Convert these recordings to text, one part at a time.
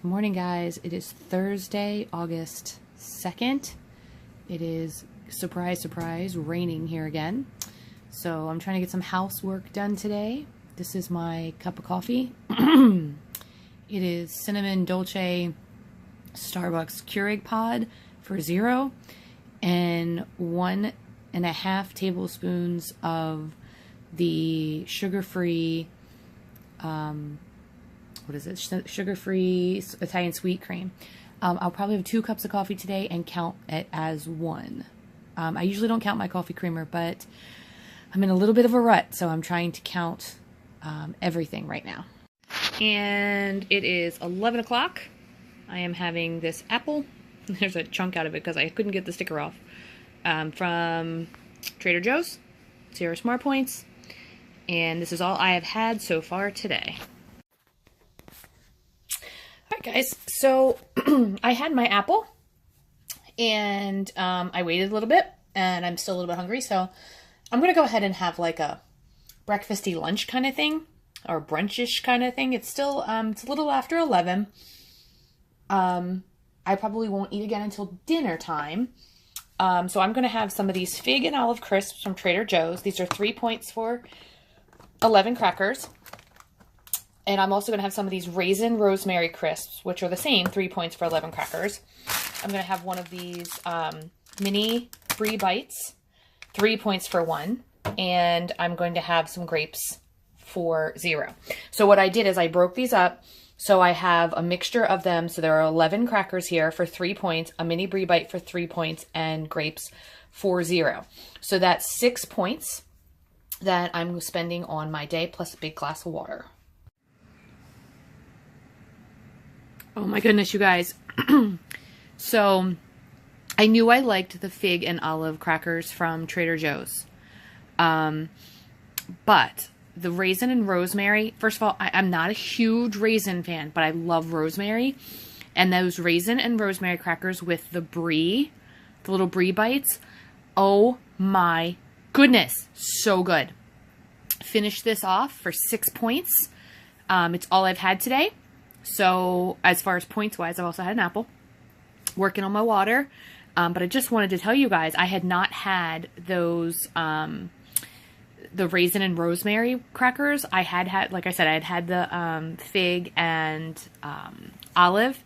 Good morning, guys. It is Thursday, August 2nd. It is, surprise, surprise, raining here again. So I'm trying to get some housework done today. This is my cup of coffee. It is cinnamon dolce Starbucks Keurig pod for $0 and 1.5 tablespoons of the sugar-free what is it? Sugar-free Italian sweet cream. I'll probably have 2 cups of coffee today and count it as 1. I usually don't count my coffee creamer, but I'm in a little bit of a rut, so I'm trying to count everything right now. And it is 11 o'clock. I am having this apple. There's a chunk out of it because I couldn't get the sticker off. From Trader Joe's. 0 Smart Points. And this is all I have had so far today. Alright guys, so I had my apple and I waited a little bit and I'm still a little bit hungry, so I'm going to go ahead and have like a breakfasty lunch kind of thing or brunchish kind of thing. It's still, it's a little after 11. I probably won't eat again until dinner time. So I'm going to have some of these fig and olive crisps from Trader Joe's. These are 3 points for 11 crackers. And I'm also going to have some of these raisin rosemary crisps, which are the same, 3 points for 11 crackers. I'm going to have one of these mini brie bites, 3 points for 1. And I'm going to have some grapes for $0. So what I did is I broke these up. So I have a mixture of them. So there are 11 crackers here for 3 points, a mini brie bite for 3 points, and grapes for $0. So that's 6 points that I'm spending on my day, plus a big glass of water. Oh my goodness, you guys. So I knew I liked the fig and olive crackers from Trader Joe's. But the raisin and rosemary, first of all, I'm not a huge raisin fan, but I love rosemary. And those raisin and rosemary crackers with the brie, the little brie bites, oh my goodness, so good. Finished this off for 6 points. It's all I've had today. So as far as points wise, I've also had an apple. Working on my water. But I just wanted to tell you guys, I had not had those, the raisin and rosemary crackers. I had, like I said, I had had the fig and olive.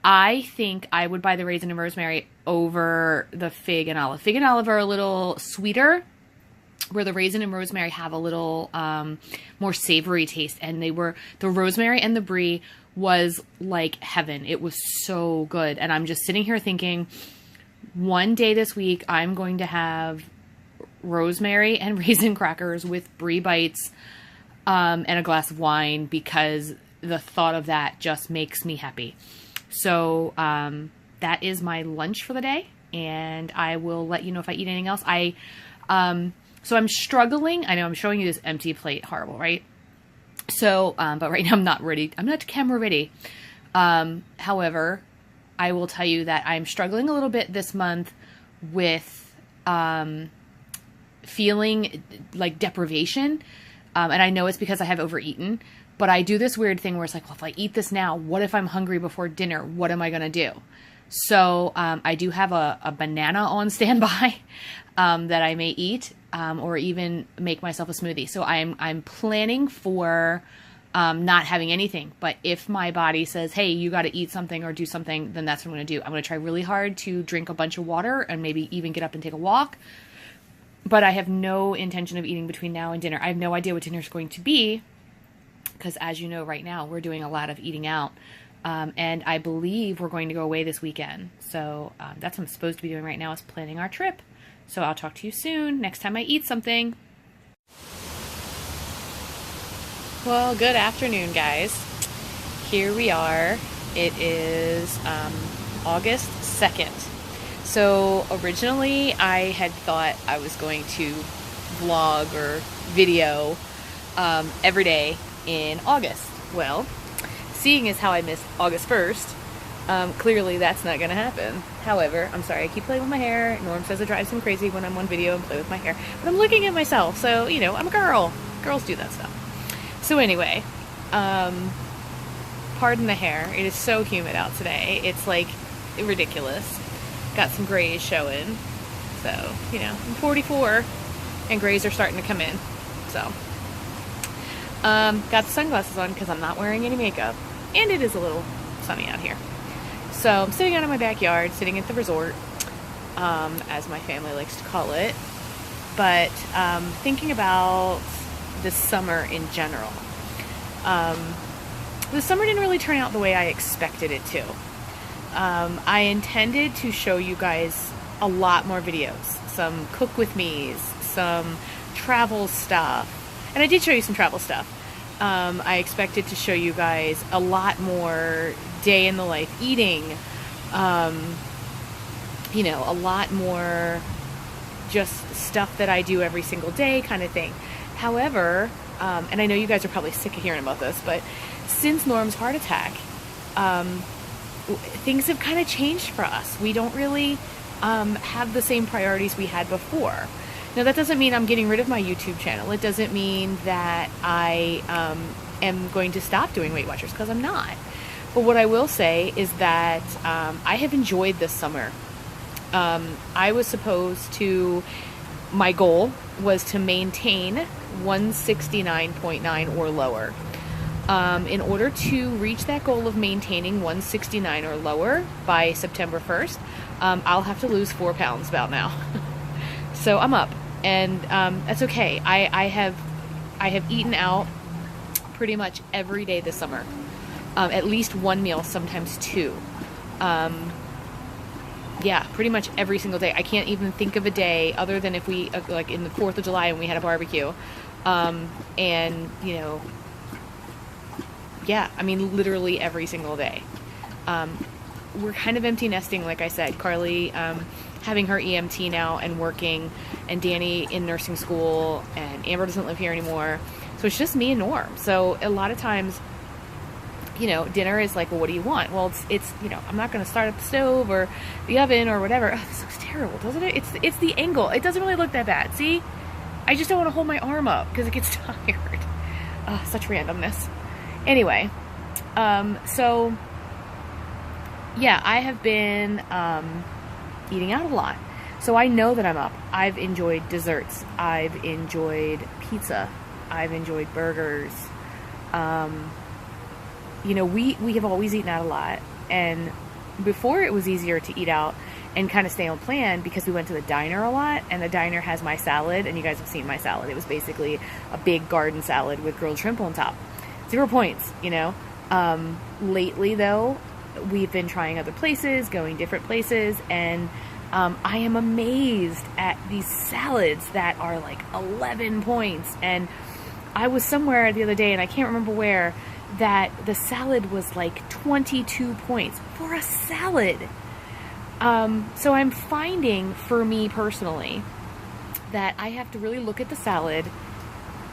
I think I would buy the raisin and rosemary over the fig and olive. Fig and olive are a little sweeter, where the raisin and rosemary have a little more savory taste. And they were, the rosemary and the brie was like heaven. It was so good. And I'm just sitting here thinking, one day this week, I'm going to have rosemary and raisin crackers with brie bites and a glass of wine, because the thought of that just makes me happy. So that is my lunch for the day, and I will let you know if I eat anything else. So I'm struggling. I know I'm showing you this empty plate. Horrible, right? So, but right now I'm not ready. I'm not camera ready. However, I will tell you that I'm struggling a little bit this month with feeling like deprivation. And I know it's because I have overeaten, but I do this weird thing where it's like, well, if I eat this now, what if I'm hungry before dinner? What am I going to do? So I do have a banana on standby that I may eat, or even make myself a smoothie. So I'm planning for not having anything. But if my body says, hey, you got to eat something or do something, then that's what I'm going to do. I'm going to try really hard to drink a bunch of water and maybe even get up and take a walk. But I have no intention of eating between now and dinner. I have no idea what dinner is going to be, because as you know, right now we're doing a lot of eating out. And I believe we're going to go away this weekend. So that's what I'm supposed to be doing right now, is planning our trip. So I'll talk to you soon, next time I eat something. Well, good afternoon, guys. Here we are. It is August 2nd. So originally I had thought I was going to vlog or video every day in August. Well, seeing as how I missed August 1st, clearly that's not going to happen. However, I'm sorry, I keep playing with my hair. Norm says it drives him crazy when I'm on video and play with my hair. But I'm looking at myself, so, you know, I'm a girl. Girls do that stuff. So anyway, pardon the hair. It is so humid out today. It's like ridiculous. Got some grays showing. So, you know, I'm 44 and grays are starting to come in. So, got the sunglasses on because I'm not wearing any makeup. And it is a little sunny out here. So I'm sitting out in my backyard, sitting at the resort, as my family likes to call it. But thinking about the summer in general. The summer didn't really turn out the way I expected it to. I intended to show you guys a lot more videos. Some cook with me's, some travel stuff. And I did show you some travel stuff. I expected to show you guys a lot more day in the life eating. You know, a lot more just stuff that I do every single day kind of thing. However, and I know you guys are probably sick of hearing about this, but since Norm's heart attack, things have kind of changed for us. We don't really have the same priorities we had before. Now, that doesn't mean I'm getting rid of my YouTube channel. It doesn't mean that I am going to stop doing Weight Watchers, because I'm not. But what I will say is that I have enjoyed this summer. I was supposed to, my goal was to maintain 169.9 or lower. In order to reach that goal of maintaining 169 or lower by September 1st, I'll have to lose 4 pounds about now. So I'm up, and that's okay. I have eaten out pretty much every day this summer. At least one meal, sometimes two. Yeah, pretty much every single day. I can't even think of a day other than if we, like in the 4th of July when we had a barbecue. And, you know, yeah, I mean, literally every single day. We're kind of empty nesting, like I said. Carly having her EMT now and working, and Danny in nursing school, and Amber doesn't live here anymore. So it's just me and Norm. So a lot of times, you know, dinner is like, well, what do you want? Well, it's you know, I'm not going to start up the stove or the oven or whatever. Oh, this looks terrible, doesn't it? It's the angle. It doesn't really look that bad. See? I just don't want to hold my arm up because it gets tired. Such randomness. Anyway, so yeah, I have been eating out a lot. So I know that I'm up. I've enjoyed desserts. I've enjoyed pizza. I've enjoyed burgers. You know, we have always eaten out a lot. And before, it was easier to eat out and kind of stay on plan because we went to the diner a lot, and the diner has my salad, and you guys have seen my salad. It was basically a big garden salad with grilled shrimp on top. 0 points, you know. Lately, though, we've been trying other places, going different places, and I am amazed at these salads that are like 11 points. And I was somewhere the other day, and I can't remember where, that the salad was like 22 points for a salad. So I'm finding, for me personally, that I have to really look at the salad,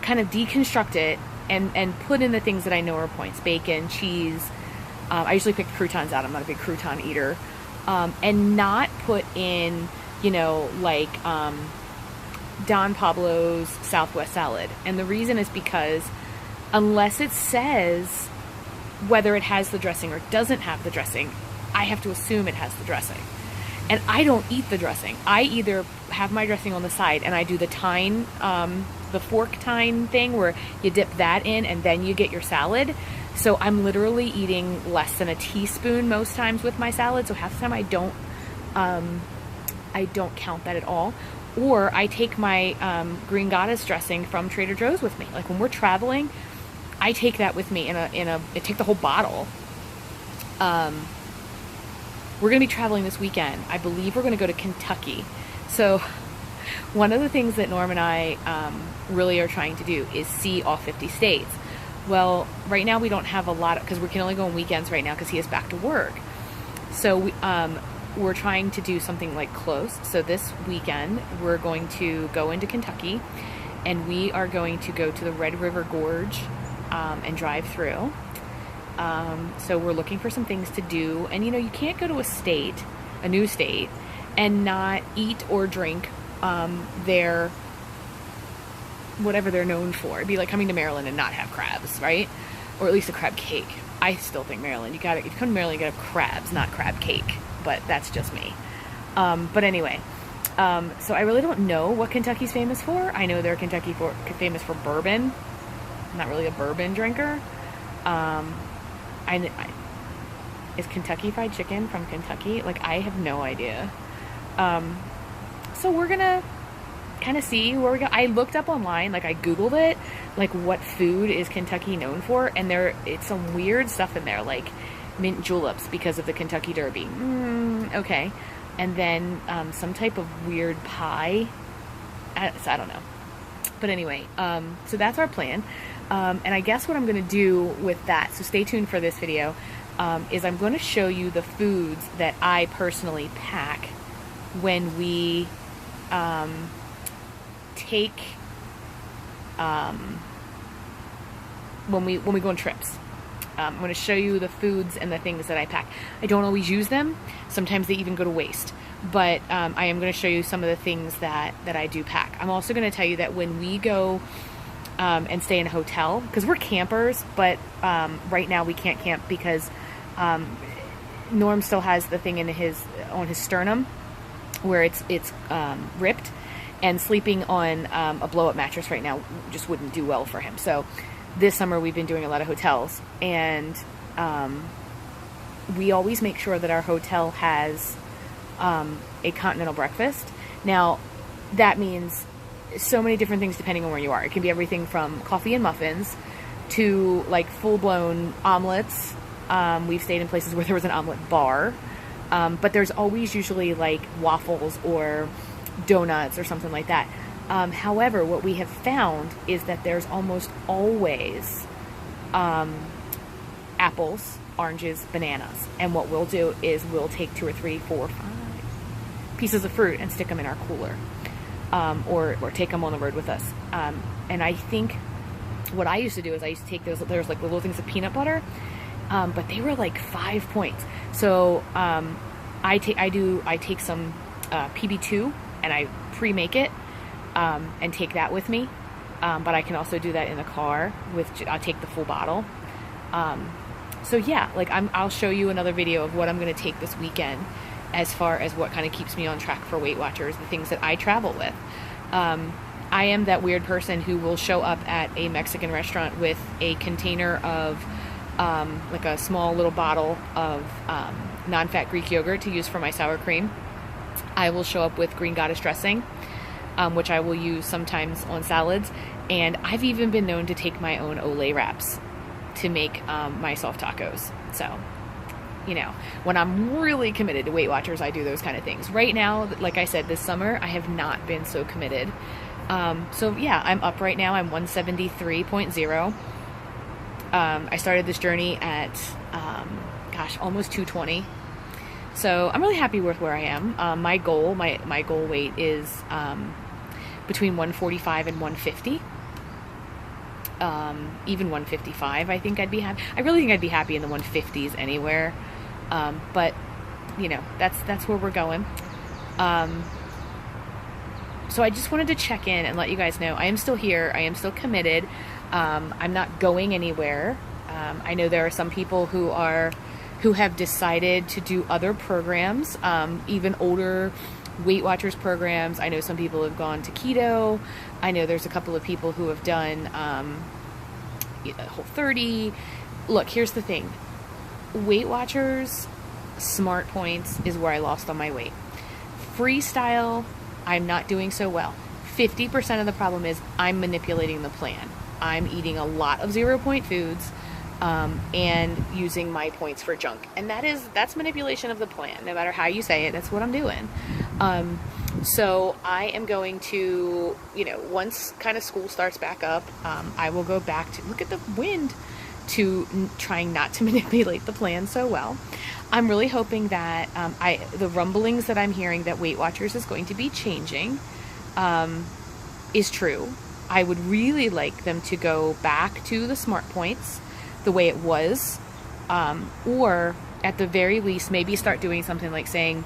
kind of deconstruct it, and put in the things that I know are points. Bacon, cheese. I usually pick croutons out. I'm not a big crouton eater. And not put in, you know, like Don Pablo's Southwest salad. And the reason is because unless it says whether it has the dressing or doesn't have the dressing, I have to assume it has the dressing. And I don't eat the dressing. I either have my dressing on the side and I do the tine, the fork tine thing where you dip that in and then you get your salad. So I'm literally eating less than a teaspoon most times with my salad. So half the time I don't count that at all. Or I take my Green Goddess dressing from Trader Joe's with me. Like when we're traveling, I take that with me I take the whole bottle. We're going to be traveling this weekend. I believe we're going to go to Kentucky. So one of the things that Norm and I really are trying to do is see all 50 states. Well, right now we don't have a lot, because we can only go on weekends right now because he is back to work. So we're trying to do something like close. So this weekend we're going to go into Kentucky, and we are going to go to the Red River Gorge and drive through. So we're looking for some things to do. And you know, you can't go to a new state, and not eat or drink whatever they're known for. It'd be like coming to Maryland and not have crabs, right? or at least a crab cake. I still think Maryland, if you come to Maryland, you gotta have crabs, not crab cake, but that's just me. But anyway, so I really don't know what Kentucky's famous for. I know they're famous for bourbon. I'm not really a bourbon drinker. Is Kentucky Fried Chicken from Kentucky? Like, I have no idea. So we're gonna kind of see where we go. I looked up online, like I Googled it, like what food is Kentucky known for, and it's some weird stuff in there, like mint juleps because of the Kentucky Derby. Okay. And then some type of weird pie. I don't know. But anyway, so that's our plan. And I guess what I'm going to do with that, so stay tuned for this video, is I'm going to show you the foods that I personally pack when we when we go on trips. I'm going to show you the foods and the things that I pack. I don't always use them. Sometimes they even go to waste. But I am going to show you some of the things that I do pack. I'm also going to tell you that when we go and stay in a hotel, because we're campers, but right now we can't camp because Norm still has the thing on his sternum where it's ripped, and sleeping on a blow-up mattress right now just wouldn't do well for him. So this summer we've been doing a lot of hotels, and we always make sure that our hotel has a continental breakfast. Now that means so many different things depending on where you are. It can be everything from coffee and muffins to like full-blown omelets. We've stayed in places where there was an omelet bar, but there's always usually like waffles or donuts or something like that. However, what we have found is that there's almost always apples, oranges, bananas. And what we'll do is we'll take 2 or 3, 4, 5 pieces of fruit and stick them in our cooler, or take them on the road with us. And I think what I used to do is I used to take there's like little things of peanut butter, but they were like 5 points. So I take some PB2 and I pre-make it and take that with me. But I can also do that in the car I'll take the full bottle. So yeah, like I'll show you another video of what I'm going to take this weekend as far as what kind of keeps me on track for Weight Watchers, the things that I travel with. I am that weird person who will show up at a Mexican restaurant with a container of like a small little bottle of non-fat Greek yogurt to use for my sour cream. I will show up with green goddess dressing, which I will use sometimes on salads. And I've even been known to take my own Olay wraps to make my soft tacos. So, you know, when I'm really committed to Weight Watchers, I do those kind of things. Right now, like I said, this summer, I have not been so committed. So yeah, I'm up right now. I'm 173.0. I started this journey at, almost 220. So I'm really happy with where I am. My goal weight is between 145 and 150. Even 155, I think I'd be happy. I really think I'd be happy in the 150s anywhere. But you know, that's where we're going. So I just wanted to check in and let you guys know I am still here. I am still committed. I'm not going anywhere. I know there are some people who have decided to do other programs, even older Weight Watchers programs. I know some people have gone to keto. I know there's a couple of people who have done Whole30. Look, here's the thing. Weight Watchers Smart Points is where I lost all my weight. Freestyle, I'm not doing so well. 50% of the problem is I'm manipulating the plan. I'm eating a lot of 0-point foods and using my points for junk. And that's manipulation of the plan. No matter how you say it, that's what I'm doing. So I am going to, you know, once kind of school starts back up, I will go back to, look at the wind, to trying not to manipulate the plan so well. I'm really hoping that the rumblings that I'm hearing that Weight Watchers is going to be changing is true. I would really like them to go back to the Smart Points the way it was, or at the very least maybe start doing something like saying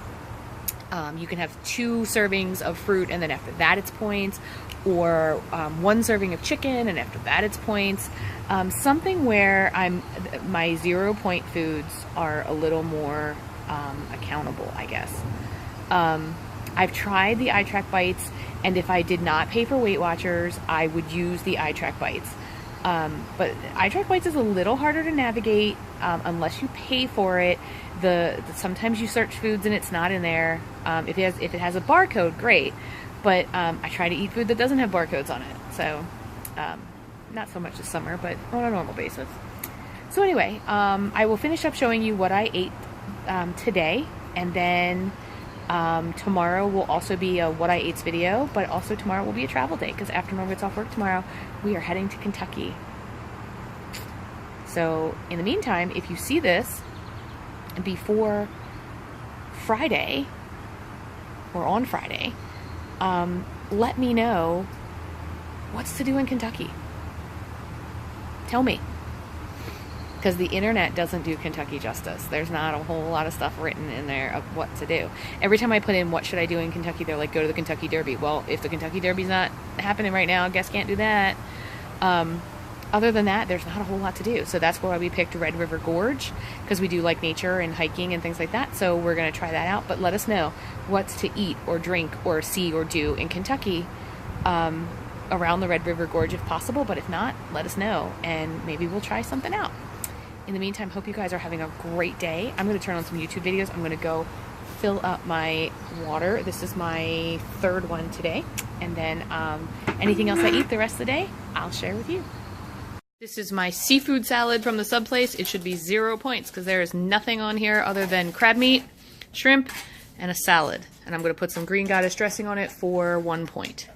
you can have 2 servings of fruit and then after that it's points, or 1 serving of chicken, and after that it's points. Something where my 0 point foods are a little more accountable, I guess. I've tried the iTrack Bites, and if I did not pay for Weight Watchers, I would use the iTrack Bites. But iTrack Bites is a little harder to navigate unless you pay for it. Sometimes you search foods and it's not in there. If it has a barcode, great. But I try to eat food that doesn't have barcodes on it. So not so much this summer, but on a normal basis. So anyway, I will finish up showing you what I ate today, and then tomorrow will also be a what I ate video, but also tomorrow will be a travel day because after Norm gets off work tomorrow, we are heading to Kentucky. So in the meantime, if you see this before Friday or on Friday, let me know what's to do in Kentucky. Tell me. Because the internet doesn't do Kentucky justice. There's not a whole lot of stuff written in there of what to do. Every time I put in what should I do in Kentucky, they're like, go to the Kentucky Derby. Well, if the Kentucky Derby's not happening right now, I guess can't do that. Other than that, there's not a whole lot to do. So that's why we picked Red River Gorge, because we do like nature and hiking and things like that. So we're going to try that out. But let us know what's to eat or drink or see or do in Kentucky around the Red River Gorge if possible. But if not, let us know and maybe we'll try something out. In the meantime, hope you guys are having a great day. I'm going to turn on some YouTube videos. I'm going to go fill up my water. This is my 3rd one today. And then anything else I eat the rest of the day, I'll share with you. This is my seafood salad from the sub place. It should be 0 points because there is nothing on here other than crab meat, shrimp, and a salad. And I'm going to put some Green Goddess dressing on it for 1 point.